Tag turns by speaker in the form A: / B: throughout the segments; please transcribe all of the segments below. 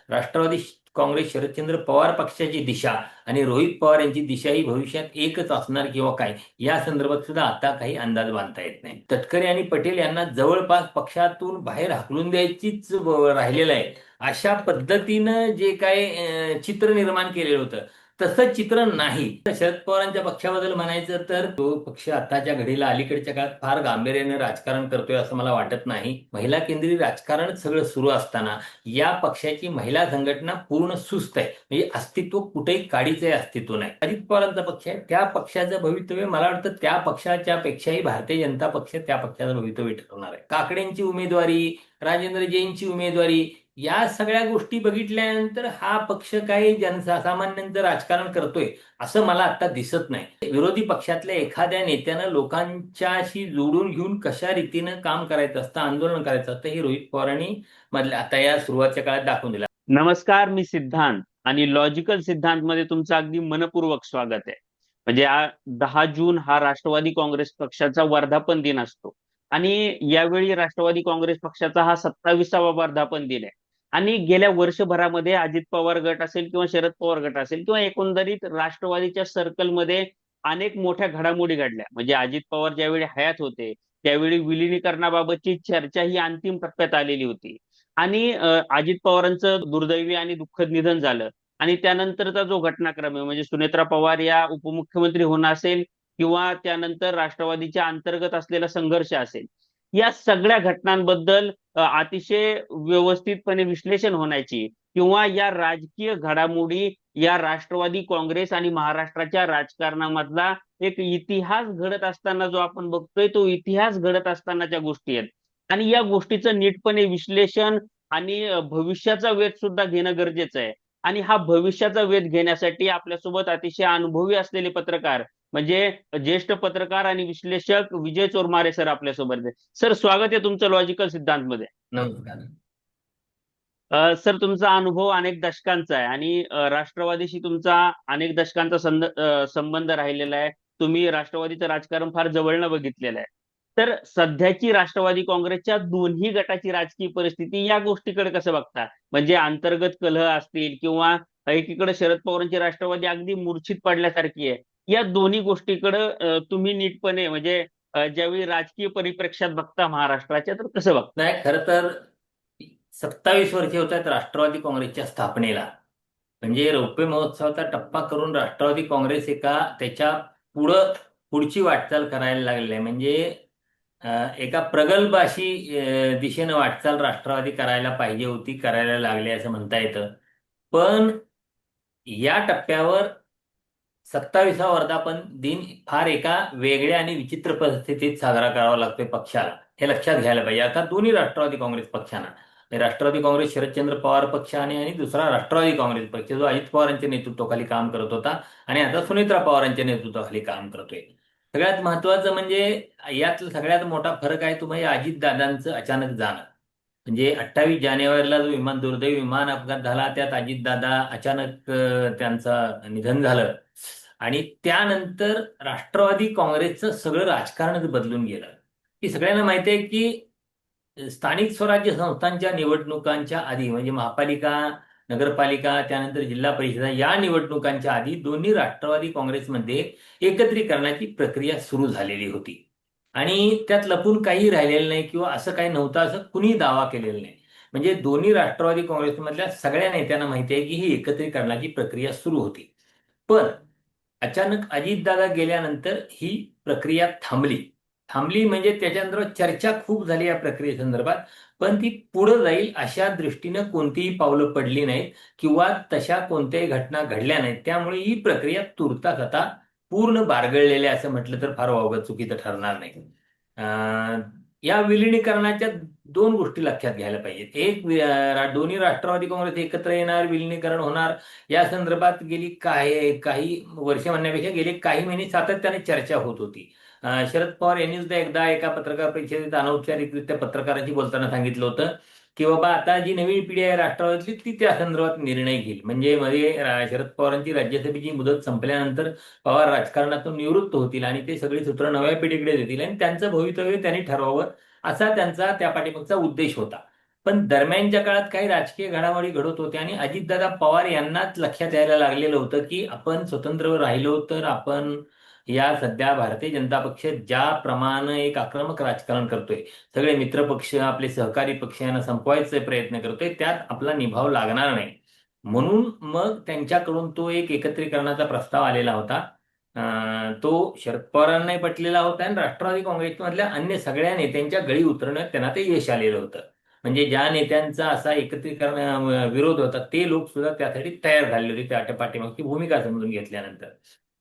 A: राष्ट्रवादी काँग्रेस शरदचंद्र पवार पक्षाची दिशा आणि रोहित पवार यांची दिशा ही भविष्यात एकच असणार किंवा काय या संदर्भात सुद्धा आता काही अंदाज बांधता येत नाही. तटकरे आणि पटेल यांना जवळपास पक्षातून बाहेर हाकलून द्यायचीच राहिलेलं आहे. अशा पद्धतीनं जे काय चित्र निर्माण केलेलं होतं तसं चित्र नाही. शरद पवारांच्या पक्षाबद्दल म्हणायचं तर तो पक्ष आताच्या घडीला अलीकडच्या काळात फार गांभीर्याने राजकारण करतोय असं मला वाटत नाही. महिला केंद्रीय राजकारणच सगळं सुरू असताना या पक्षाची महिला संघटना पूर्ण सुस्त आहे. म्हणजे अस्तित्व कुठेही काडीचे अस्तित्व नाही. अजित पवारांचा पक्ष आहे, त्या पक्षाचं भवितव्य मला वाटतं त्या पक्षाच्या पेक्षाही भारतीय जनता पक्ष त्या पक्षाचं भवितव्य ठरवणार आहे. काकडेंची उमेदवारी, राजेंद्र जैनची उमेदवारी या सगळ्या गोष्टी बघितल्यानंतर हा पक्ष काही जनसामान्यांचं राजकारण करतोय असं मला आता दिसत नाही. विरोधी पक्षातल्या एखाद्या नेत्यानं लोकांच्याशी जोडून घेऊन कशा रीतीनं काम करायचं असतं, आंदोलन करायचं असतं हे रोहित पवारांनी मधल्या आता या सुरुवातीच्या काळात दाखवून दिलं.
B: नमस्कार, मी सिद्धांत आणि लॉजिकल सिद्धांत मध्ये तुमचं अगदी मनपूर्वक स्वागत आहे. म्हणजे 10 जून हा राष्ट्रवादी काँग्रेस पक्षाचा वर्धापन दिन असतो आणि यावेळी राष्ट्रवादी काँग्रेस पक्षाचा हा 27वा वर्धापन दिन आहे. आणि गेल्या वर्षभरामध्ये अजित पवार गट असेल किंवा शरद पवार गट असेल किंवा एकंदरीत राष्ट्रवादीच्या सर्कलमध्ये अनेक मोठ्या घडामोडी घडल्या. म्हणजे अजित पवार ज्यावेळी हयात होते त्यावेळी विलिनीकरणाबाबतची चर्चा ही अंतिम टप्प्यात आलेली होती आणि अजित पवारांचं दुर्दैवी आणि दुःखद निधन झालं आणि त्यानंतरचा जो घटनाक्रम आहे म्हणजे सुनेत्रा पवार या उपमुख्यमंत्री होणं असेल किंवा त्यानंतर राष्ट्रवादीच्या अंतर्गत असलेला संघर्ष असेल, या सगळ्या घटनांबद्दल अतिशय व्यवस्थितपणे विश्लेषण होण्याची किंवा या राजकीय घडामोडी या राष्ट्रवादी काँग्रेस आणि महाराष्ट्राच्या राजकारणामधला एक इतिहास घडत असताना जो आपण बघतोय तो इतिहास घडत असतानाच्या गोष्टी आहेत आणि या गोष्टीचं नीटपणे विश्लेषण आणि भविष्याचा वेध सुद्धा घेणं गरजेचं आहे. आणि हा भविष्याचा वेध घेण्यासाठी आपल्यासोबत अतिशय अनुभवी असलेले पत्रकार म्हणजे ज्येष्ठ पत्रकार आणि विश्लेषक विजय चोरमारे सर आपल्यासोबत आहे. सर, स्वागत आहे तुमचं लॉजिकल सिद्धांत मध्ये.
A: नमस्कार.
B: सर, तुमचा अनुभव अनेक दशकांचा आहे आणि राष्ट्रवादीशी तुमचा अनेक दशकांचा संबंध राहिलेला आहे. तुम्ही राष्ट्रवादीचं राजकारण फार जवळनं बघितलेलं आहे. तर सध्याची राष्ट्रवादी काँग्रेसच्या दोन्ही गटाची राजकीय परिस्थिती या गोष्टीकडे कसं बघता? म्हणजे अंतर्गत कलह असतील किंवा एकीकडे शरद पवारांची राष्ट्रवादी अगदी मूर्छित पडल्यासारखी आहे, या दोन्ही गोष्टीकडे तुम्ही नीटपणे म्हणजे ज्यावेळी राजकीय परिप्रेक्ष्यात बघता महाराष्ट्राच्या, तर कसं बघता?
A: नाही, खरं तर 27 वर्षे होत आहेत राष्ट्रवादी काँग्रेसच्या स्थापनेला. म्हणजे रौप्य महोत्सवाचा टप्पा करून राष्ट्रवादी काँग्रेस एका त्याच्या पुढची वाटचाल करायला लागलेली आहे. म्हणजे एका प्रगल्भ अशी दिशेनं वाटचाल राष्ट्रवादी करायला पाहिजे होती, करायला लागली असं म्हणता येतं. पण या टप्प्यावर 27वा वर्धापन दिन फार एका वेगळ्या आणि विचित्र परिस्थितीत साजरा करावा लागतोय पक्षाला, हे लक्षात घ्यायला पाहिजे. आता दोन्ही राष्ट्रवादी काँग्रेस पक्षांना, राष्ट्रवादी काँग्रेस शरदचंद्र पवार पक्षाने आणि दुसरा राष्ट्रवादी काँग्रेस पक्ष जो अजित पवारांच्या नेतृत्वाखाली काम करत होता आणि आता सुनेत्रा पवारांच्या नेतृत्वाखाली काम करतोय. सगळ्यात महत्वाचं म्हणजे यातला सगळ्यात मोठा फरक आहे तो म्हणजे अजितदादांचं अचानक जाणं. म्हणजे 28 जानेवारीला जो दुर्दैवी विमान अपघात झाला त्यात अजितदादा अचानक त्यांचं निधन झालं आणि त्यानंतर राष्ट्रवादी काँग्रेसचं सगळं राजकारणच बदलून गेलं. की सगळ्यांना माहिती आहे की स्थानिक स्वराज्य संस्थांच्या निवडणुकांच्या आधी म्हणजे महापालिका, नगरपालिका, त्यानंतर जिल्हा परिषदा या निवडणुकांच्या आधी दोन्ही राष्ट्रवादी काँग्रेसमध्ये एकत्रीकरणाची प्रक्रिया सुरू झालेली होती आणि त्यात लपून काही राहिलेलं नाही किंवा असं काही नव्हतं असं कुणी दावा केलेला नाही. म्हणजे दोन्ही राष्ट्रवादी काँग्रेसमधल्या सगळ्या नेत्यांना माहिती आहे की ही एकत्रीकरणाची प्रक्रिया सुरू होती. पण अचानक अजितदादा गेल्यानंतर ही प्रक्रिया थांबली. थांबली म्हणजे त्याच्यानंतर चर्चा खूप झाली या प्रक्रियेसंदर्भात, पण ती पुढे जाईल अशा दृष्टीनं कोणतीही पावलं पडली नाहीत किंवा तशा कोणत्याही घटना घडल्या नाहीत. त्यामुळे ही प्रक्रिया तुर्तास आता पूर्ण बारगळलेली असं म्हटलं तर फार वावगं चुकीचं ठरणार नाही. या विलिनीकरणाच्या दोन गोष्टी लक्षात घ्यायला पाहिजेत. एक, दोन्ही राष्ट्रवादी काँग्रेस एकत्र येणार, विलिनीकरण होणार या संदर्भात गेली काही वर्ष म्हणण्यापेक्षा गेली काही महिने सातत्याने चर्चा होत होती. शरद पवार यांनी सुद्धा एकदा एका पत्रकार परिषदेत अनौपचारिकरित्या पत्रकारांशी बोलताना सांगितलं होतं की बाबा आता जी नवीन पिढी आहे राष्ट्रवादीतली ती त्या संदर्भात निर्णय घेईल. म्हणजे मध्ये शरद पवारांची राज्यसभेची मुदत संपल्यानंतर पवार राजकारणातून निवृत्त होतील आणि ते सगळी सूत्र नव्या पिढीकडे देतील आणि त्यांचं भवितव्य त्यांनी ठरवावं असा त्यांचा त्या पाठीमागचा उद्देश होता. पण दरम्यानच्या काळात काही राजकीय घडामोडी घडत होत्या आणि अजितदादा पवार यांनाच लक्षात यायला लागलेलं होतं की आपण स्वतंत्र राहिलो तर आपण या सध्या भारतीय जनता पक्ष ज्याप्रमाणे एक आक्रमक राजकारण करतोय, सगळे मित्र पक्ष आपले सहकारी पक्ष यांना संपवायचा प्रयत्न करतोय, त्यात आपला निभाव लागणार नाही. म्हणून मग त्यांच्याकडून तो एक एकत्रीकरणाचा प्रस्ताव आलेला होता. तो शरद पवारांनाही पटलेला होता आणि राष्ट्रवादी काँग्रेसमधल्या अन्य सगळ्या नेत्यांच्या गळी उतरवण्यात त्यांना ते यश आलेलं होतं. म्हणजे ज्या नेत्यांचा असा एकत्रीकरण विरोध होता ते लोक सुद्धा त्यासाठी तयार झालेले होते त्या पाठीमागची भूमिका समजून घेतल्यानंतर.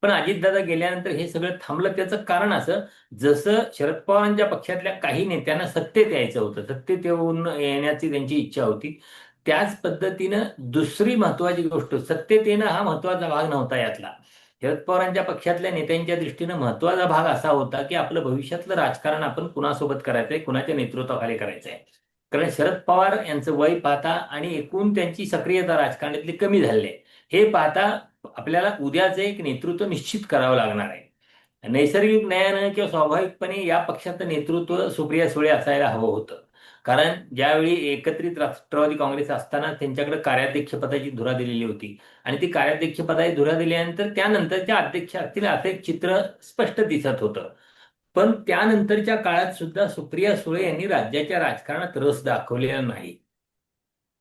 A: पण अजितदादा गेल्यानंतर हे सगळं थांबलं. त्याचं कारण असं, जसं शरद पवारांच्या पक्षातल्या काही नेत्यांना सत्तेत यायचं होतं, सत्तेत येण्याची त्यांची इच्छा होती, त्याच पद्धतीनं दुसरी महत्वाची गोष्ट, सत्तेत येणं हा महत्वाचा भाग नव्हता यातला. शरद पवारांच्या पक्षातल्या नेत्यांच्या दृष्टीनं महत्वाचा भाग असा होता की आपलं भविष्यातलं राजकारण आपण कुणासोबत करायचंय, कुणाच्या नेतृत्वाखाली करायचंय. कारण शरद पवार यांचं वय पाहता आणि एकूण त्यांची सक्रियता राजकारणातली कमी झाली आहे, हे पाहता आपल्याला उद्याचं एक नेतृत्व निश्चित करावं लागणार आहे. नैसर्गिक न्यायानं किंवा स्वाभाविकपणे या पक्षाचं नेतृत्व सुप्रिया सुळे असायला हवं होतं. कारण ज्यावेळी एकत्रित राष्ट्रवादी काँग्रेस असताना त्यांच्याकडे कार्याध्यक्षपदाची धुरा दिलेली होती आणि ती कार्याध्यक्षपदाची धुरा दिल्यानंतर त्यानंतरच्या अध्यक्ष असतील असं एक चित्र स्पष्ट दिसत होतं. पण त्यानंतरच्या काळात सुद्धा सुप्रिया सुळे यांनी राज्याच्या राजकारणात रस दाखवलेला नाही.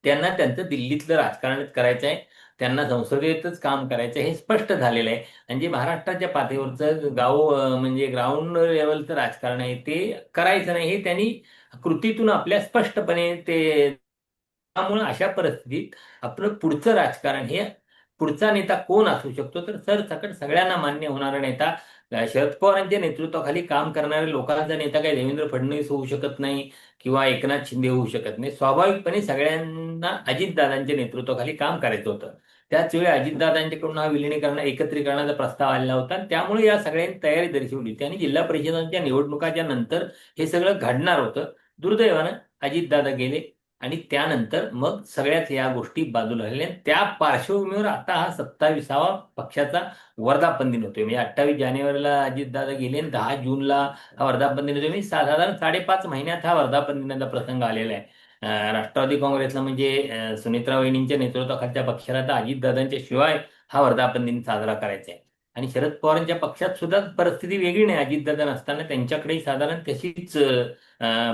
A: त्यांना त्यांचं दिल्लीतलं राजकारणच करायचं आहे, त्यांना संसदेतच काम करायचं हे स्पष्ट झालेलं आहे. आणि जे महाराष्ट्राच्या पातळीवरचं म्हणजे ग्राउंड लेवलचं राजकारण आहे ते करायचं नाही, हे त्यांनी कृतीतून आपल्या स्पष्टपणे ते. त्यामुळे अशा परिस्थितीत आपलं पुढचं राजकारण हे, पुढचा नेता कोण असू शकतो, तर सरसकट सगळ्यांना मान्य होणारा नेता, शरद पवारांच्या नेतृत्वाखाली काम करणाऱ्या लोकांचा नेता काही देवेंद्र फडणवीस होऊ शकत नाही किंवा एकनाथ शिंदे होऊ शकत नाही. स्वाभाविकपणे सगळ्यांना अजितदादांच्या नेतृत्वाखाली काम करायचं होतं. त्याच वेळी अजितदादांच्याकडून हा विलिनीकरण एकत्रीकरणाचा प्रस्ताव आलेला होता आणि त्यामुळे या सगळ्यांनी तयारी दर्शवली होती आणि जिल्हा परिषदांच्या निवडणुकाच्या नंतर हे सगळं घडणार होतं. दुर्दैवानं अजितदादा गेले आणि त्यानंतर मग सगळ्याच या गोष्टी बाजूला राहिल्या. त्या पार्श्वभूमीवर आता हा 27वा पक्षाचा वर्धापन दिन होतोय. म्हणजे 28 जानेवारीला अजितदादा गेले आणि 10 जूनला हा वर्धापन दिन होतोय. म्हणजे साधारण 5.5 महिन्यात हा वर्धापन दिनाचा प्रसंग आलेला आहे. राष्ट्रवादी काँग्रेसला म्हणजे सुनेत्रा वहिनींच्या नेतृत्वाखालच्या पक्षाला तर अजितदादांच्या शिवाय हा वर्धापन दिन साजरा करायचा आहे. आणि शरद पवारांच्या पक्षात सुद्धा परिस्थिती वेगळी नाही. अजितदादा नसताना त्यांच्याकडेही साधारण तशीच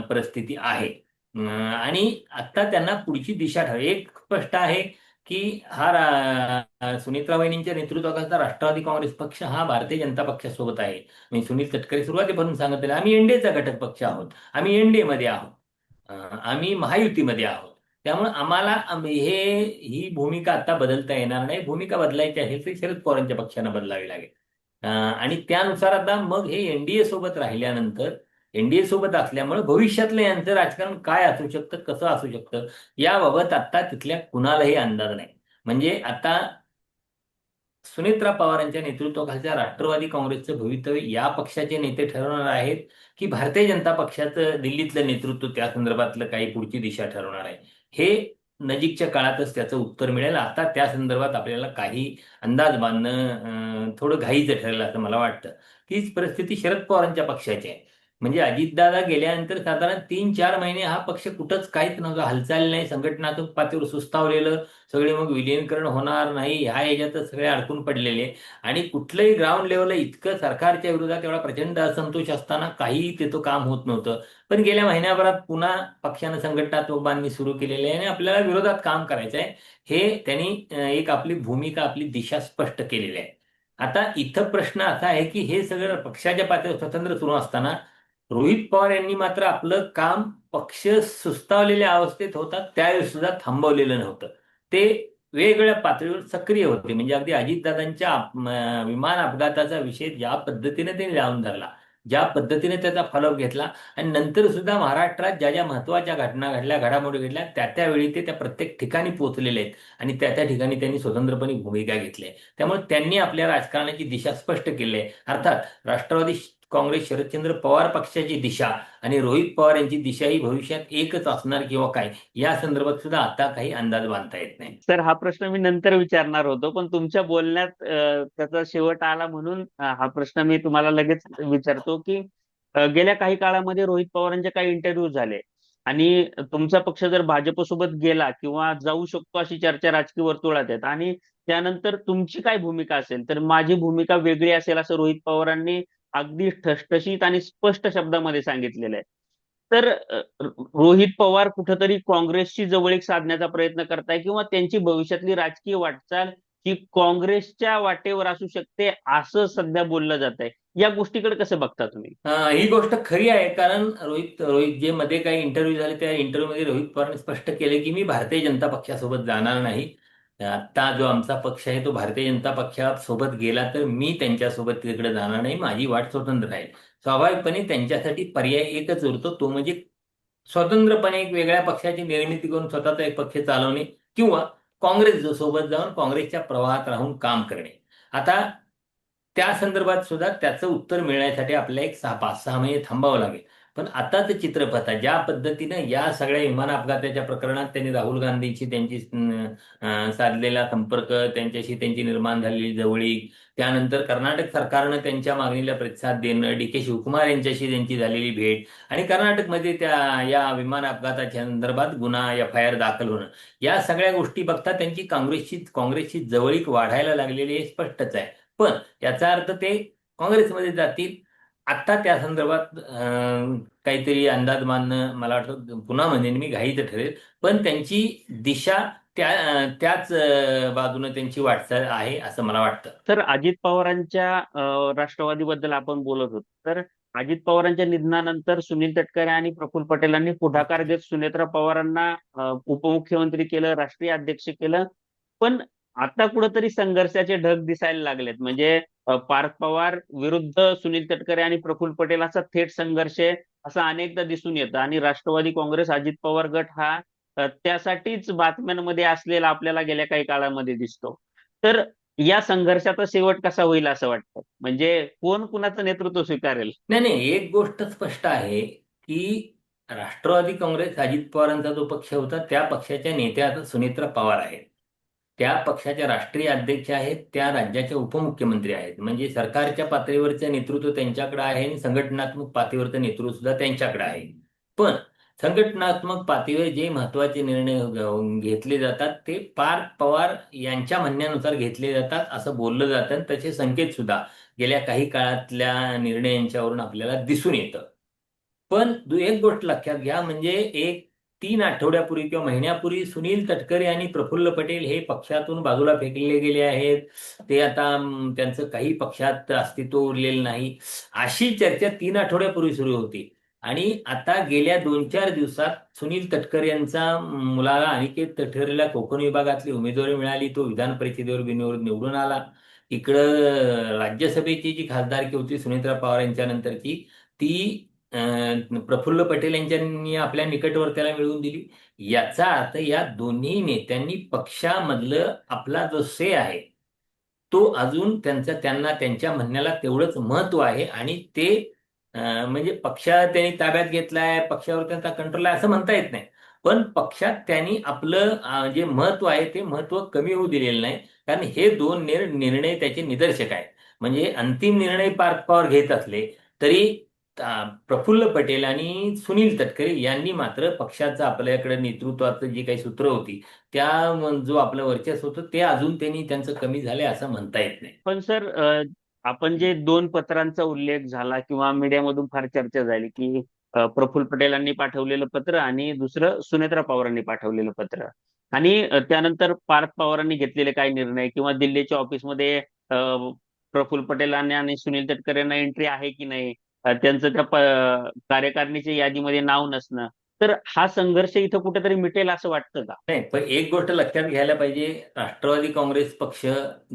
A: परिस्थिती आहे. आणि आता त्यांना पुढची दिशा ठरव एक स्पष्ट आहे की हा सुनीत्रा वहिनींच्या नेतृत्वाखालचा राष्ट्रवादी काँग्रेस पक्ष हा भारतीय जनता पक्षासोबत आहे. मी सुनील तटकरे सुरुवातीपासून सांगितलेलं, आम्ही एनडीएचा घटक पक्ष आहोत, आम्ही एनडीए मध्ये आहोत, आम्ही महायुतीमध्ये आहोत. त्यामुळे आम्हाला ही भूमिका आता बदलता येणार नाही. भूमिका बदलायची असेल तर शरद पवारांच्या पक्षाने बदलावी लागेल. आणि त्यानुसार आता मग हे एनडीए सोबत राहिल्यानंतर, एनडीए सोबत असल्यामुळे भविष्यातलं यांचं राजकारण काय असू शकतं, कसं असू शकतं, याबाबत आता तिथल्या कुणालाही अंदाज नाही. म्हणजे आता सुनेत्रा पवारांच्या नेतृत्वाखालच्या राष्ट्रवादी काँग्रेसचं भवितव्य या पक्षाचे नेते ठरवणार आहेत की भारतीय जनता पक्षाचं दिल्लीतलं नेतृत्व त्या संदर्भातलं काही पुढची दिशा ठरवणार आहे, हे नजीकच्या काळातच त्याचं उत्तर मिळेल. आता त्या संदर्भात आपल्याला काही अंदाज बांधणं थोडं घाईचं ठरेल असं मला वाटतं. तीच परिस्थिती शरद पवारांच्या पक्षाची आहे. म्हणजे अजितदादा गेल्यानंतर साधारण 3-4 महिने हा पक्ष कुठंच काहीच नव्हतं, हालचाल नाही, संघटनात्मक पातळीवर सुस्तावलेलं, सगळे मग विलीनीकरण होणार नाही ह्या ह्याच्यातच सगळे अडकून पडलेले. आणि कुठलंही ग्राउंड लेवलला इतकं सरकारच्या विरोधात एवढा प्रचंड असंतोष असताना काही तिथं काम होत नव्हतं. पण गेल्या महिन्याभरात पुन्हा पक्षानं संघटनात्मक बांधणी सुरू केलेली आहे आणि आपल्याला विरोधात काम करायचं आहे, हे त्यांनी एक आपली भूमिका, आपली दिशा स्पष्ट केलेली आहे. आता इथं प्रश्न असा आहे की हे सगळं पक्षाच्या पातळीवर स्वतंत्र सुरू असताना रोहित पवार यांनी मात्र आपलं काम पक्ष सुस्तावलेल्या अवस्थेत होता त्यावेळी सुद्धा थांबवलेलं नव्हतं. ते वेगवेगळ्या पातळीवर सक्रिय होते. म्हणजे अगदी अजितदादांच्या विमान अपघाताचा विषय ज्या पद्धतीने त्यांनी लावून धरला, ज्या पद्धतीने त्याचा फॉलोअप घेतला आणि नंतर सुद्धा महाराष्ट्रात ज्या ज्या महत्वाच्या घटना घडल्या, घडामोडी घडल्या, त्या ते त्या प्रत्येक ठिकाणी पोहोचलेले आहेत आणि त्या ठिकाणी त्यांनी स्वतंत्रपणे भूमिका घेतली आहे. त्यामुळे त्यांनी आपल्या राजकारणाची दिशा स्पष्ट केली आहे. अर्थात राष्ट्रवादी काँग्रेस शरदचंद्र पवार पक्षाची दिशा आणि रोहित पवार यांची दिशा ही भविष्यात एकच असणार किंवा काय, या संदर्भात सुद्धा आता काही अंदाज बांधता येत नाही.
B: सर, हा प्रश्न मी नंतर विचारणार होतो, पण तुमच्या बोलण्यात त्याचा शेवट आला म्हणून हा प्रश्न मी तुम्हाला लगेच विचारतो की गेल्या काही काळामध्ये रोहित पवारांचे काही इंटरव्ह्यू झाले आणि तुमचा पक्ष जर भाजपसोबत गेला किंवा जाऊ शकतो अशी चर्चा राजकीय वर्तुळात आहेत, आणि त्यानंतर तुमची काय भूमिका असेल, तर माझी भूमिका वेगळी असेल असं रोहित पवारांनी अगदी ठसठशीत आणि स्पष्ट शब्दामध्ये सांगितलेलं आहे. तर रोहित पवार कुठंतरी काँग्रेसची जवळीक साधण्याचा प्रयत्न करताय, किंवा त्यांची भविष्यातली राजकीय वाटचाल ही काँग्रेसच्या वाटेवर असू शकते असं सध्या बोललं जात आहे. या गोष्टीकडे कसं बघता तुम्ही?
A: ही गोष्ट खरी आहे, कारण रोहित रोहित जे मध्ये काही इंटरव्ह्यू झाले त्या इंटरव्ह्यूमध्ये रोहित पवारांनी स्पष्ट केले की मी भारतीय जनता पक्षासोबत जाणार नाही. आता जो आमचा पक्ष आहे तो भारतीय जनता पक्षासोबत गेला तर मी त्यांच्यासोबत तिकडे जाणार नाही, माझी वाट स्वतंत्र राहील. स्वाभाविकपणे त्यांच्यासाठी पर्याय एकच उरतो, तो म्हणजे स्वतंत्रपणे एक वेगळ्या पक्षाची निर्मिती करून स्वतःचा एक पक्ष चालवणे, किंवा काँग्रेस सोबत जाऊन काँग्रेसच्या प्रवाहात राहून काम करणे. आता त्या संदर्भात सुद्धा त्याचं उत्तर मिळण्यासाठी आपल्याला एक 5-6 महिने थांबावं लागेल. पण आताच चित्रपट आहे ज्या पद्धतीनं या सगळ्या विमान अपघाताच्या प्रकरणात त्यांनी राहुल गांधींची त्यांची साधलेला संपर्क, त्यांच्याशी त्यांची निर्माण झालेली जवळीक, त्यानंतर कर्नाटक सरकारनं त्यांच्या मागणीला प्रतिसाद देणं, डी.के. शिवकुमार यांच्याशी त्यांची झालेली भेट, आणि कर्नाटकमध्ये त्या या विमान अपघाताच्या संदर्भात गुन्हा एफ.आय.आर. दाखल होणं, या सगळ्या गोष्टी बघता त्यांची काँग्रेसची जवळीक वाढायला लागलेली हे स्पष्टच आहे. पण याचा अर्थ ते काँग्रेसमध्ये जातील आता त्या संदर्भात काहीतरी अंदाज मानणं मला वाटतं पुन्हा म्हणेन मी घाईचं ठरेल. पण त्यांची दिशा त्याच बाजूने त्यांची वाटचाल आहे असं मला वाटतं.
B: तर अजित पवारांच्या राष्ट्रवादीबद्दल आपण बोलत होतो, तर अजित पवारांच्या निधनानंतर सुनील तटकरे आणि प्रफुल्ल पटेलांनी पुढाकार घेत सुनेत्रा पवारांना उपमुख्यमंत्री केलं, राष्ट्रीय अध्यक्ष केलं. पण आता कुठंतरी संघर्षाचे ढग दिसायला लागलेत. म्हणजे पार्थ पवार विरुद्ध सुनील तटकरे आणि प्रफुल्ल पटेल असा थेट संघर्ष आहे असं अनेकदा दिसून येतं, आणि राष्ट्रवादी काँग्रेस अजित पवार गट हा त्यासाठीच बातम्यांमध्ये असलेला आपल्याला गेल्या काही काळामध्ये दिसतो. तर या संघर्षाचा शेवट कसा होईल असं वाटतं? म्हणजे कोण कुणाचं नेतृत्व स्वीकारेल?
A: नाही नाही, एक गोष्ट स्पष्ट आहे की राष्ट्रवादी काँग्रेस अजित पवारांचा जो पक्ष होता त्या पक्षाच्या नेत्या आता सुनेत्रा पवार आहेत. त्या पक्षाच्या राष्ट्रीय अध्यक्ष आहेत, त्या राज्याच्या उपमुख्यमंत्री आहेत. म्हणजे सरकारच्या पातळीवरचं नेतृत्व त्यांच्याकडे आहे आणि संघटनात्मक पातळीवरचं नेतृत्व सुद्धा त्यांच्याकडे आहे. पण संघटनात्मक पातळीवर जे महत्वाचे निर्णय घेतले जातात ते पार्थ पवार यांच्या म्हणण्यानुसार घेतले जातात असं बोललं जातं, आणि तसे संकेत सुद्धा गेल्या काही काळातल्या निर्णयांच्यावरून आपल्याला दिसून येतं. पण एक गोष्ट लक्षात घ्या, म्हणजे एक 3 आठवड्यापूर्वी किंवा महिन्यापूर्वी सुनील तटकरे आणि प्रफुल्ल पटेल हे पक्षातून बाजूला फेकले गेले आहेत. ते आता त्यांचं काही पक्षात अस्तित्व उरलेलं नाही, अशी चर्चा 3 आठवड्यापूर्वी सुरू होती. आणि आता गेल्या 2-4 दिवसात सुनील तटकरे यांचा मुलाला अनिकेत तटकरेला कोकण विभागातली उमेदवारी मिळाली, तो विधान परिषदेवर बिनविरोध निवडून आला. इकडं राज्यसभेची जी खासदारकी होती सुनेत्रा पवार यांच्या नंतरची, ती प्रफुल्ल पटेल यांनी आपल्या निकटवर्त्याला मिळवून दिली. याचा अर्थ या दोन्ही नेत्यांनी पक्षामधलं आपला जो से आहे तो अजून त्यांना त्यांच्या म्हणण्याला तेवढंच महत्व आहे, आणि ते म्हणजे पक्ष त्यांनी ताब्यात घेतलाय, पक्षावर त्यांचा कंट्रोल आहे असं म्हणता येत नाही. पण पक्षात त्यांनी आपलं जे महत्व आहे ते महत्व कमी होऊ दिलेलं नाही, कारण हे दोन निर्णय त्याचे निदर्शक आहेत. म्हणजे अंतिम निर्णय पार्थ पवार घेत असले तरी प्रफुल्ल पटेल आणि सुनील तटकरे यांनी मात्र पक्षाचं आपल्याकडे नेतृत्वाचं जी काही सूत्र होती त्या जो आपलं वर्चस्व होतं ते अजून त्यांनी त्यांचं कमी झालंय असं म्हणता येत नाही.
B: पण सर, आपण जे दोन पत्रांचा उल्लेख झाला किंवा मीडियामधून फार चर्चा झाली की प्रफुल्ल पटेलांनी पाठवलेलं पत्र आणि दुसरं सुनेत्रा पवारांनी पाठवलेलं पत्र, आणि त्यानंतर पार्थ पवारांनी घेतलेले काही निर्णय, किंवा दिल्लीच्या ऑफिसमध्ये प्रफुल्ल पटेलांनी आणि सुनील तटकरेंना एंट्री आहे की नाही, त्यांचं त्या कार्यकारिणीच्या यादीमध्ये नाव नसणं, तर हा संघर्ष इथं कुठेतरी मिटेल असं वाटतं का?
A: नाही, पण एक गोष्ट लक्षात घ्यायला पाहिजे, राष्ट्रवादी काँग्रेस पक्ष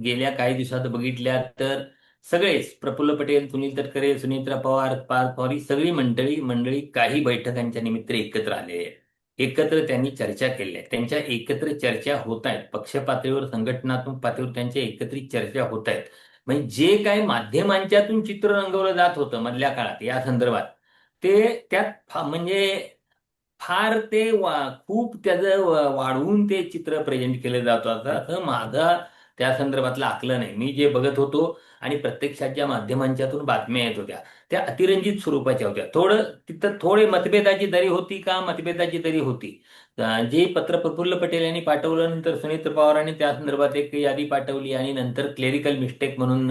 A: गेल्या काही दिवसात बघितल्या तर सगळेच प्रफुल्ल पटेल, सुनील तटकरे, सुनेत्रा पवार, पार्थ पवार ही सगळी मंडळी मंडळी काही बैठकांच्या निमित्त एकत्र आलेली आहेत. एकत्र त्यांनी चर्चा केल्या आहेत, त्यांच्या एकत्र चर्चा होत आहेत, पक्ष पातळीवर संघटनात्मक पातळीवर त्यांच्या एकत्रित चर्चा होत आहेत. म्हणजे जे काही माध्यमांच्यातून चित्र रंगवलं जात होतं मधल्या काळात या संदर्भात, ते त्यात म्हणजे फार खूप त्याचं वाढवून ते चित्र प्रेझेंट केलं जात होतं असं माझा त्या संदर्भातलं आकलन आहे. मी जे बघत होतो आणि प्रत्यक्षात ज्या माध्यमांच्यातून बातम्या येत होत्या त्या अतिरंजित स्वरूपाच्या होत्या. तिथं थोडे मतभेदाची दरी होती का मतभेदाची दरी होती. जे पत्र प्रफुल्ल पटेल यांनी पाठवलं, नंतर सुनीत्र पवारांनी त्या संदर्भात एक यादी पाठवली आणि नंतर क्लेरिकल मिस्टेक म्हणून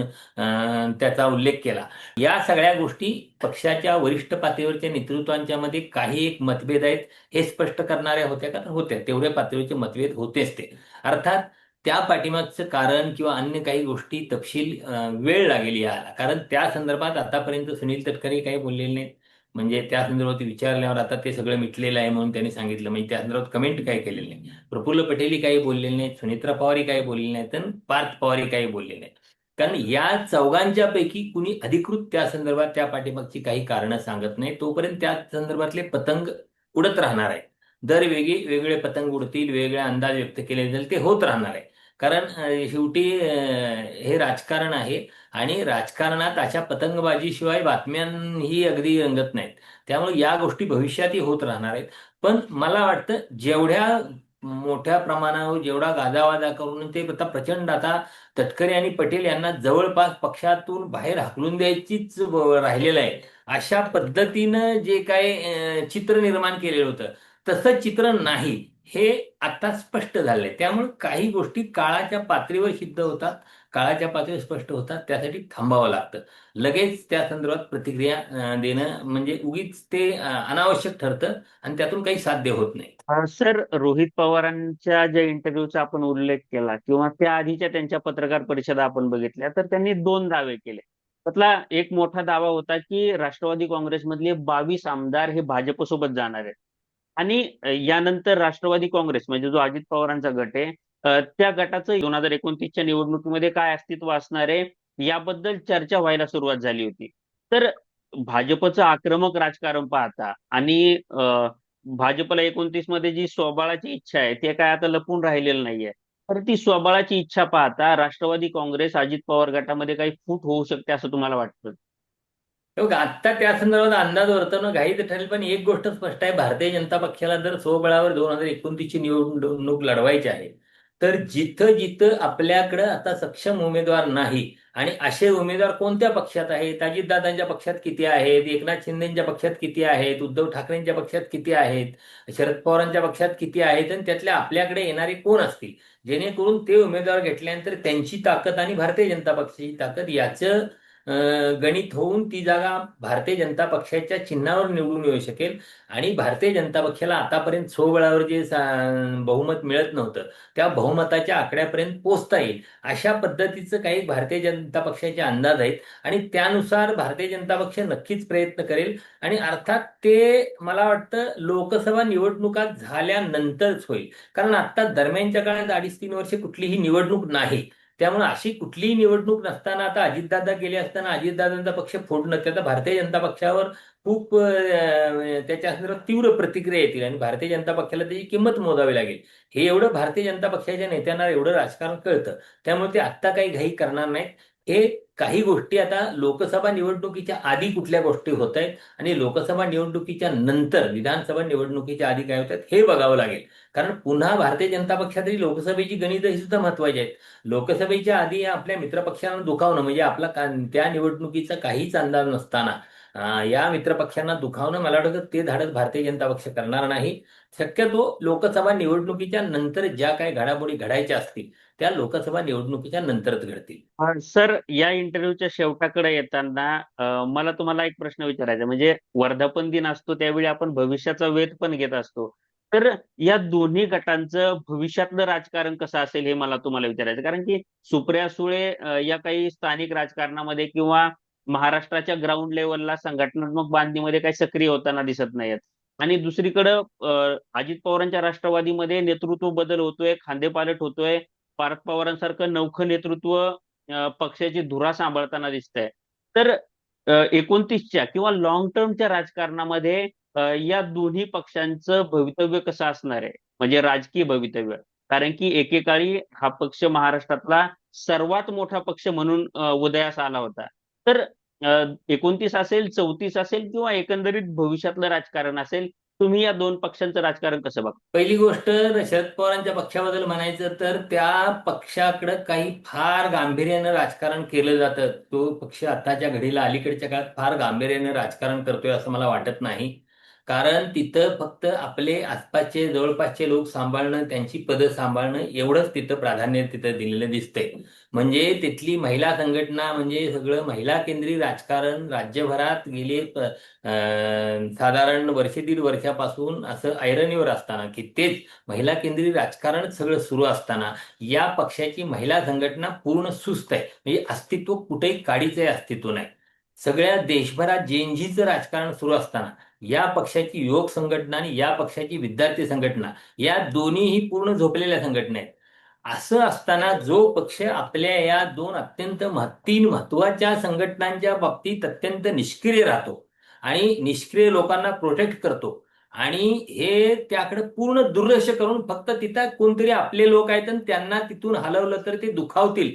A: त्याचा उल्लेख केला. या सगळ्या गोष्टी पक्षाच्या वरिष्ठ पातळीवरच्या नेतृत्वांच्या मध्ये काही एक मतभेद आहेत हे स्पष्ट करणाऱ्या होत्या का? तर होत्या. तेवढ्या पातळीवरचे मतभेद होतेच ते. अर्थात त्या पाठीमागचं कारण किंवा अन्य काही गोष्टी तपशील वेळ लागेल याला. कारण त्या संदर्भात आतापर्यंत सुनील तटकरे काही बोललेले नाहीत. म्हणजे त्या संदर्भात विचारल्यावर आता ते सगळं मिटलेलं आहे म्हणून त्यांनी सांगितलं. म्हणजे त्या संदर्भात कमेंट काही केलेली नाही. प्रफुल्ल पटेलही काही बोललेले नाहीत, सुनित्रा पवारही काही बोललेले नाहीत आणि पार्थ पवारही काही बोललेले नाहीत. कारण या चौघांच्या पैकी कुणी अधिकृत त्या संदर्भात त्या पाठीमागची काही कारणं सांगत नाही. तोपर्यंत त्या संदर्भातले पतंग उडत राहणार आहे. दर वेगळे पतंग उडतील, वेगळे अंदाज व्यक्त केले जाईल, ते होत राहणार आहे. कारण शेवटी हे राजकारण आहे आणि राजकारणात अशा पतंगबाजीशिवाय बातम्यांही अगदी रंगत नाहीत. त्यामुळे या गोष्टी भविष्यातही होत राहणार आहेत. पण मला वाटतं जेवढ्या मोठ्या प्रमाणावर जेवढा गाजावाजा करून ते आता तटकरे आणि पटेल यांना जवळपास पक्षातून बाहेर हाकलून द्यायचीच राहिलेलं आहे. अशा पद्धतीनं जे काय चित्र निर्माण केलेलं होतं तसं चित्र नाही हे आता स्पष्ट झालंय. त्यामुळे काही गोष्टी काळाच्या पातळीवर सिद्ध होतात, काळाच्या पातळीवर स्पष्ट होतात. त्यासाठी थांबावं लागतं. लगेच त्या संदर्भात प्रतिक्रिया देणं म्हणजे उगीच ते अनावश्यक ठरतं आणि त्यातून काही साध्य होत नाही.
B: सर, रोहित पवारांच्या ज्या इंटरव्ह्यूचा आपण उल्लेख केला किंवा त्या आधीच्या त्यांच्या पत्रकार परिषदा आपण बघितल्या, तर त्यांनी दोन दावे केले. त्यातला एक मोठा दावा होता की राष्ट्रवादी काँग्रेसमधले 22 आमदार हे भाजपसोबत जाणार आहेत. आणि यानंतर राष्ट्रवादी काँग्रेस म्हणजे जो अजित पवारांचा गट आहे, त्या गटाचं 2029च्या निवडणुकीमध्ये काय अस्तित्व असणार आहे याबद्दल चर्चा व्हायला सुरुवात झाली होती. तर भाजपचं आक्रमक राजकारण पाहता आणि भाजपला 29 मध्ये जी स्वबळाची इच्छा आहे ते काय आता लपून राहिलेलं नाहीये. तर ती स्वबळाची इच्छा पाहता राष्ट्रवादी काँग्रेस अजित पवार गटामध्ये काही फूट होऊ शकते असं तुम्हाला वाटतं?
A: हे बघा, आत्ता त्या संदर्भात अंदाज वर्तवणं घाईत ठरेल. पण एक गोष्ट स्पष्ट आहे, भारतीय जनता पक्षाला जर स्वबळावर 2029ची निवडणूक लढवायची आहे तर जिथं जिथं आपल्याकडं आता सक्षम उमेदवार नाही आणि असे उमेदवार कोणत्या पक्षात आहेत, अजितदादांच्या पक्षात किती आहेत, एकनाथ शिंदेच्या पक्षात किती आहेत, उद्धव ठाकरेंच्या पक्षात किती आहेत, शरद पवारांच्या पक्षात किती आहेत आणि त्यातल्या आपल्याकडे येणारे कोण असतील, जेणेकरून ते उमेदवार घेतल्यानंतर त्यांची ताकद आणि भारतीय जनता पक्षाची ताकद याचं गणित होऊन ती जागा भारतीय जनता पक्षाच्या चिन्हावर निवडून येऊ शकेल. आणि भारतीय जनता पक्षाला आतापर्यंत स्वबळावर जे बहुमत मिळत नव्हतं त्या बहुमताच्या आकड्यापर्यंत पोहोचता येईल अशा पद्धतीचं काही भारतीय जनता पक्षाचे अंदाज आहेत. आणि त्यानुसार भारतीय जनता पक्ष नक्कीच प्रयत्न करेल. आणि अर्थात ते मला वाटतं लोकसभा निवडणुका झाल्यानंतरच होईल. कारण आता दरम्यानच्या काळात 2.5-3 वर्ष कुठलीही निवडणूक नाही. त्यामुळे अशी कुठलीही निवडणूक नसताना आता अजितदादा गेले असताना अजितदादांचा पक्ष फोडणं त्याचा भारतीय जनता पक्षावर खूप त्याच्या संदर्भात तीव्र प्रतिक्रिया येतील आणि भारतीय जनता पक्षाला त्याची किंमत मोजावी लागेल. हे एवढं भारतीय जनता पक्षाच्या नेत्यांना एवढं राजकारण कळतं. त्यामुळे ते आत्ता काही घाई करणार नाहीत. हे काही गोष्टी आता लोकसभा निवडणुकीच्या आधी कुठल्या गोष्टी होत आहेत आणि लोकसभा निवडणुकीच्या नंतर विधानसभा निवडणुकीच्या आधी काय होत आहेत हे बघावं लागेल. कारण पुन्हा भारतीय जनता पक्षातही लोकसभेची गणितं ही सुद्धा महत्वाची आहेत. लोकसभेच्या आधी आपल्या मित्रपक्षांना दुखावणं म्हणजे आपला त्या निवडणुकीचा काहीच अंदाज नसताना या मित्रपक्षांना दुखावणं मला वाटतं ते धाडस भारतीय जनता पक्ष करणार नाही. शक्यतो लोकसभा निवडणुकीच्या नंतर ज्या काही घडामोडी घडायच्या असतील त्या लोकसभा निवडणुकीच्या नंतरच घडतील.
B: सर, या इंटरव्ह्यूच्या शेवटाकडे येताना मला तुम्हाला एक प्रश्न विचारायचा आहे. म्हणजे वर्धापन दिन असतो त्यावेळी आपण भविष्याचा वेध पण घेत असतो. तर या दोन्ही गटांचं भविष्यातलं राजकारण कसं असेल हे मला तुम्हाला विचारायचं, कारण की सुप्रिया सुळे या काही स्थानिक राजकारणामध्ये किंवा महाराष्ट्राच्या ग्राउंड लेवलला संघटनात्मक बांधणीमध्ये काही सक्रिय होताना दिसत नाहीत. आणि दुसरीकडं अजित पवारांच्या राष्ट्रवादीमध्ये नेतृत्व बदल होतोय, खांदेपालट होतोय. पार्थ पवारांसारखं नवखं नेतृत्व पक्षाची धुरा सांभाळताना दिसतंय. तर 29च्या किंवा लॉंग टर्मच्या राजकारणामध्ये या दोन्ही पक्षांचं भवितव्य कसं असणार आहे, म्हणजे राजकीय भवितव्य? कारण की एकेकाळी हा पक्ष महाराष्ट्रातला सर्वात मोठा पक्ष म्हणून उदयास आला होता. तर 29 असेल, 34 असेल किंवा एकंदरीत भविष्यातलं राजकारण असेल, तुम्ही या दोन पक्षांचं राजकारण कसं बघता?
A: पहिली गोष्ट, शरद पवारांच्या पक्षाबद्दल म्हणायचं तर त्या पक्षाकडे काही फार गांभीर्यानं राजकारण केलं जातं. तो पक्ष आताच्या घडीला अलीकडच्या काळात फार गांभीर्यानं राजकारण करतोय असं मला वाटत नाही. कारण तिथं फक्त आपले आसपासचे जवळपासचे लोक सांभाळणं, त्यांची पदं सांभाळणं एवढंच तिथं प्राधान्य तिथं दिलेलं दिसतंय. म्हणजे तिथली महिला संघटना म्हणजे सगळं महिला केंद्रीय राजकारण राज्यभरात गेले साधारण वर्षे दीड वर्षापासून असं ऐरणीवर असताना की तेच महिला केंद्रीय राजकारणच सगळं सुरू असताना या पक्षाची महिला संघटना पूर्ण सुस्त आहे. म्हणजे अस्तित्व कुठेही काडीचे अस्तित्व नाही. सगळ्या देशभरात जेनझीचं राजकारण सुरू असताना या पक्षाची युवक संघटना आणि या पक्षाची विद्यार्थी संघटना या दोन्हीही पूर्ण झोपलेल्या संघटना आहेत. असं असताना जो पक्ष आपल्या या दोन अत्यंत तीन महत्वाच्या संघटनांच्या बाबतीत अत्यंत निष्क्रिय राहतो आणि निष्क्रिय लोकांना प्रोटेक्ट करतो आणि हे त्याकडे पूर्ण दुर्लक्ष करून फक्त तिथं कोणतरी आपले लोक आहेत आणि त्यांना तिथून हलवलं तर ते दुखावतील,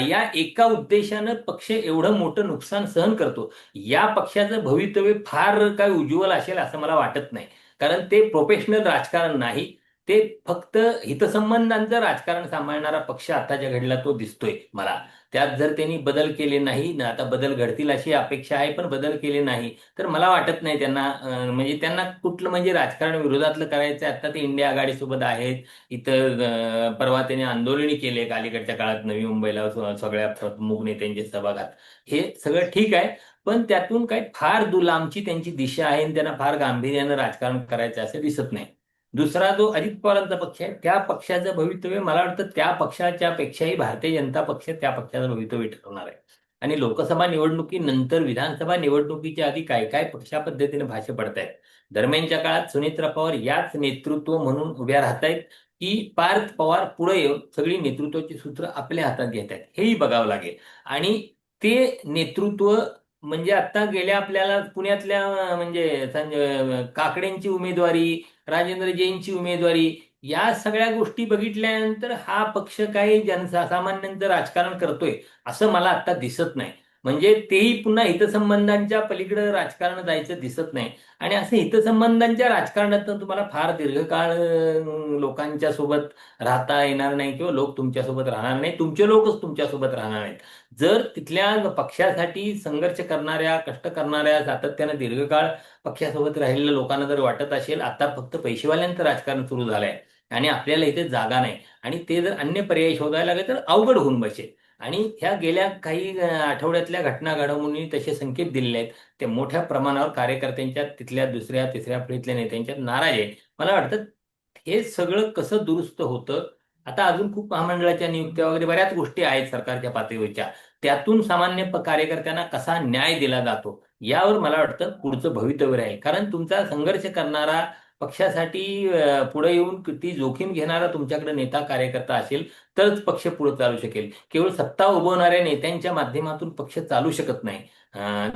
A: या एका उद्देशानं पक्ष एवढं मोठं नुकसान सहन करतो. या पक्षाचं भवितव्य फार काय उज्ज्वल असेल असं मला वाटत नाही. कारण ते प्रोफेशनल राजकारण नाही, ते फक्त हितसंबंधांचं राजकारण सांभाळणारा पक्ष आताच्या घडीला तो दिसतोय मला. त्यात जर त्यांनी बदल केले नाही ना, आता बदल घडतील अशी अपेक्षा आहे, पण बदल केले नाही तर मला वाटत नाही त्यांना म्हणजे त्यांना कुठलं म्हणजे राजकारण विरोधातलं करायचं आहे. आता ते इंडिया आघाडीसोबत आहेत. इथं परवा त्यांनी आंदोलनही केले अलीकडच्या काळात नवी मुंबईला सगळ्या प्रमुख नेत्यांचे सभागात. हे सगळं ठीक आहे, पण त्यातून काही फार लांबची त्यांची दिशा आहे आणि त्यांना फार गांभीर्यानं राजकारण करायचं असं दिसत नाही. दुसरा जो अजित पवारांचा पक्ष आहे त्या पक्षाचं भवितव्य मला वाटतं त्या पक्षाच्या पेक्षाही भारतीय जनता पक्ष त्या पक्षाचं भवितव्य ठरवणार आहे. आणि लोकसभा निवडणुकीनंतर विधानसभा निवडणुकीच्या आधी काय काय पक्षा पद्धतीने भाष्य पडतायत. दरम्यानच्या काळात सुनेत्रा पवार याच नेतृत्व म्हणून उभ्या राहतायत की पार्थ पवार पुढे येऊन सगळी नेतृत्वाची सूत्र आपल्या हातात घेत आहेत हेही बघावं लागेल. आणि ते नेतृत्व म्हणजे आता गेल्या आपल्याला पुण्यातल्या म्हणजे काकडेंची उमेदवारी, राजेंद्र जैनची उमेदवारी, या सगळ्या गोष्टी बघितल्यानंतर हा पक्ष काही जनसामान्यांचं राजकारण करतोय असं मला आता दिसत नाही. म्हणजे तेही पुन्हा हितसंबंधांच्या पलीकडे राजकारण जायचं दिसत नाही. आणि असं हितसंबंधांच्या राजकारणातून तुम्हाला फार दीर्घकाळ लोकांच्या सोबत राहता येणार नाही किंवा लोक तुमच्यासोबत राहणार नाही, तुमचे लोकच तुमच्यासोबत राहणार नाहीत. जर तिथल्या पक्षासाठी संघर्ष करणाऱ्या, कष्ट करणाऱ्या, सातत्यानं दीर्घकाळ पक्षासोबत राहिलेल्या लोकांना जर वाटत असेल आता फक्त पैसेवाल्यांचं राजकारण सुरू झालंय आणि आपल्याला इथे जागा नाही आणि ते जर अन्य पर्याय शोधायला लागले तर अवघड होऊन बसेल. आणि ह्या गेल्या काही आठवड्यातल्या घटना घडामोडींनी तसे संकेत दिलेले आहेत. ते मोठ्या प्रमाणावर कार्यकर्त्यांच्या तिथल्या दुसऱ्या तिसऱ्या फळीतल्या नेत्यांच्यात नाराज आहे. मला वाटतं हे सगळं कसं दुरुस्त होतं. आता अजून खूप महामंडळाच्या नियुक्त्या वगैरे बऱ्याच गोष्टी आहेत सरकारच्या पातळीवरच्या, त्यातून सामान्य कार्यकर्त्यांना कसा न्याय दिला जातो यावर मला वाटतं पुढचं भवितव्य राहील. कारण तुमचा संघर्ष करणारा, पक्षासाठी पुढे येऊन ती जोखीम घेणारा तुमच्याकडे नेता कार्यकर्ता असेल तरच पक्ष पुढे चालू शकेल. केवळ सत्ता उभवणाऱ्या नेत्यांच्या माध्यमातून पक्ष चालू शकत नाही.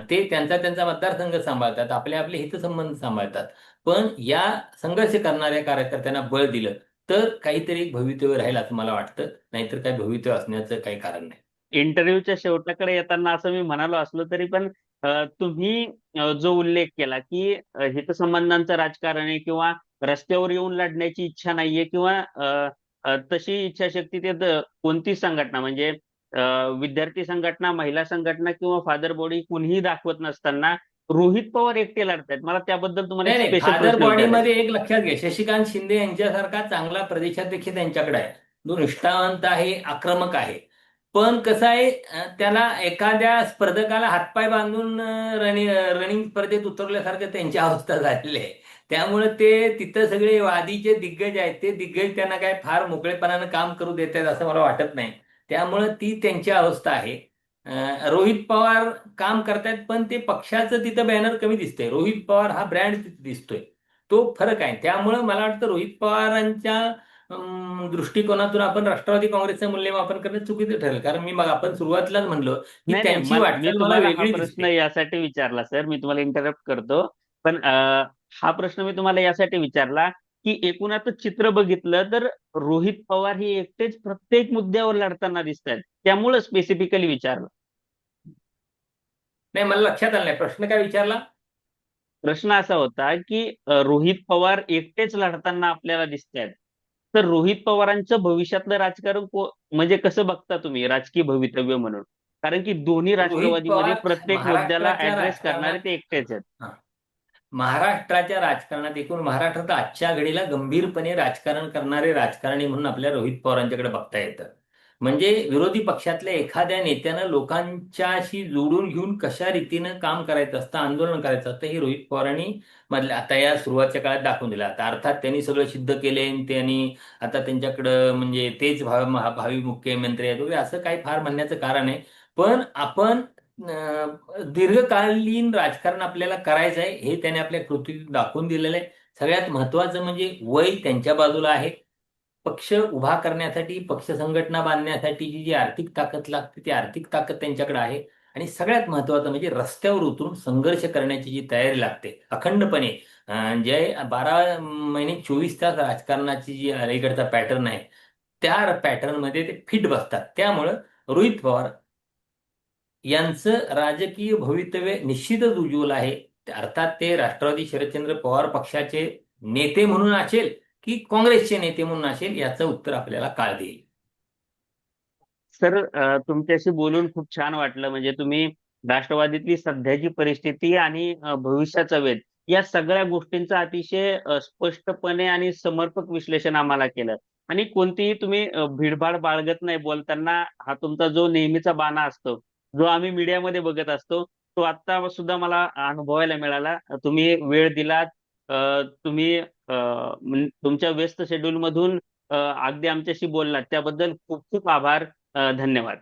A: ते त्यांचा त्यांचा मतदारसंघ सांभाळतात, आपले आपले हितसंबंध सांभाळतात. पण या संघर्ष करणाऱ्या कार्यकर्त्यांना बळ दिलं तर काहीतरी एक भवितव्य राहील असं मला वाटतं. नाहीतर काही भवितव्य असण्याचं काही कारण नाही.
B: इंटरव्ह्यूच्या शेवटाकडे येताना असं मी म्हणालो असलो तरी पण तुम्ही जो उल्लेख केला की हितसंबंधांचं राजकारण आहे किंवा रस्त्यावर येऊन लढण्याची इच्छा नाहीये किंवा तशी इच्छाशक्ती ते कोणतीच संघटना म्हणजे विद्यार्थी संघटना, महिला संघटना किंवा फादर बॉडी कुणीही दाखवत नसताना रोहित पवार एकटे लढतायत. मला त्याबद्दल तुम्हाला एक
A: नाही नाही,
B: स्पेशल
A: फादर
B: प्रश्न विचारायचा.
A: बॉडीमध्ये एक लक्षात घ्या, शशिकांत शिंदे यांच्यासारखा चांगला प्रदेशाध्यक्ष त्यांच्याकडे आहे, जो निष्ठावंत आहे, आक्रमक आहे. पण कसं आहे, त्याला एखाद्या स्पर्धकाला हातपाय बांधून रनिंग स्पर्धेत उतरल्यासारखं त्यांची अवस्था झालेली आहे. त्यामुळे ते तिथं सगळे वादीचे दिग्गज आहेत, ते दिग्गज त्यांना काय फार मोकळेपणानं काम करू देत आहेत असं मला वाटत नाही. त्यामुळे ती त्यांची अवस्था आहे. रोहित पवार काम करतायत पण ते पक्षाचं तिथं बॅनर कमी दिसतंय, रोहित पवार हा ब्रँड तिथे दिसतोय. तो फरक आहे. त्यामुळं मला वाटतं रोहित पवारांच्या दृष्टिकोनातून आपण राष्ट्रवादी काँग्रेसचं मूल्यमापन करणं चुकीचं ठरेल. कारण मी मग आपण सुरुवातीलाच म्हणलो की
B: नाही नाही,
A: त्यांची
B: मी
A: वाटचाल मला
B: तुम्हाला हा
A: वेगळी
B: प्रश्न
A: दिसते.
B: यासाठी विचारला सर, मी तुम्हाला इंटरप्ट करतो. पण हा प्रश्न मी तुम्हाला यासाठी विचारला की एकूणातच चित्र बघितलं तर रोहित पवार हे एकटेच प्रत्येक मुद्द्यावर लढताना दिसत आहेत, त्यामुळे स्पेसिफिकली विचारलं.
A: नाही, मला लक्षात आलं नाही प्रश्न काय विचारला.
B: प्रश्न असा होता की रोहित पवार एकटेच लढताना आपल्याला दिसत आहेत. तर रोहित पवारांचं भविष्यातलं राजकारण म्हणजे कसं बघता तुम्ही राजकीय भवितव्य म्हणून? कारण की दोन्ही
A: रोहित
B: राष्ट्रवादीमध्ये
A: पवार
B: प्रत्येक मुद्द्याला
A: महाराष्ट्राच्या
B: ऍड्रेस करणारे
A: राजकारणात
B: ते एकटेच आहेत.
A: हा, महाराष्ट्राच्या राजकारणात एकूण महाराष्ट्रात आजच्या घडीला गंभीरपणे राजकारण करणारे राजकारणी म्हणून आपल्या रोहित पवारांच्याकडे बघता येतं. म्हणजे विरोधी पक्षातल्या एखाद्या नेत्यानं लोकांच्याशी जोडून घेऊन कशा रीतीनं काम करायचं असतं, आंदोलन करायचं असतं, हे रोहित पवारांनी मधल्या आता या सुरुवातीच्या काळात दाखवून दिलं. आता अर्थात त्यांनी सगळं सिद्ध केले आणि त्यांनी आता त्यांच्याकडं म्हणजे तेच भावी मुख्यमंत्री आहेत वगैरे असं काही फार म्हणण्याचं कारण आहे. पण आपण दीर्घकालीन राजकारण आपल्याला करायचं आहे हे त्याने आपल्या कृतीत दाखवून दिलेलं आहे. सगळ्यात महत्वाचं म्हणजे वय त्यांच्या बाजूला आहे. पक्ष उभा करण्यासाठी, पक्ष संघटना बांधण्यासाठीची जी आर्थिक ताकद लागते ती आर्थिक ताकद त्यांच्याकडे आहे. आणि सगळ्यात महत्वाचं म्हणजे रस्त्यावर उतरून संघर्ष करण्याची जी तयारी लागते अखंडपणे, जे 12 महिने 24 तास राजकारणाची जी अलीकडचा पॅटर्न आहे त्या पॅटर्न मध्ये ते फिट बसतात. त्यामुळं रोहित पवार यांचं राजकीय भवितव्य निश्चितच उज्ज्वल आहे. अर्थात ते राष्ट्रवादी शरदचंद्र पवार पक्षाचे नेते म्हणून असेल की काँग्रेसचे नेते म्हणून असेल याचं उत्तर आपल्याला काळ देईल.
B: सर, तुमच्याशी बोलून खूप छान वाटलं. म्हणजे तुम्ही राष्ट्रवादीतली सध्याची परिस्थिती आणि भविष्याचा वेध या सगळ्या गोष्टींचं अतिशय स्पष्टपणे आणि समर्पक विश्लेषण आम्हाला केलं. आणि कोणतीही तुम्ही भीडभाड बाळगत नाही बोलताना. हा तुमचा जो नेहमीचा बाणा असतो, जो आम्ही मीडियामध्ये बघत असतो, तो आता सुद्धा मला अनुभवायला मिळाला. तुम्ही वेळ दिलात. तुम्ही तुमच्या व्यस्त शेड्यूल मधून अगदी आमच्याशी बोललात त्याबद्दल खूप खूप आभार. धन्यवाद.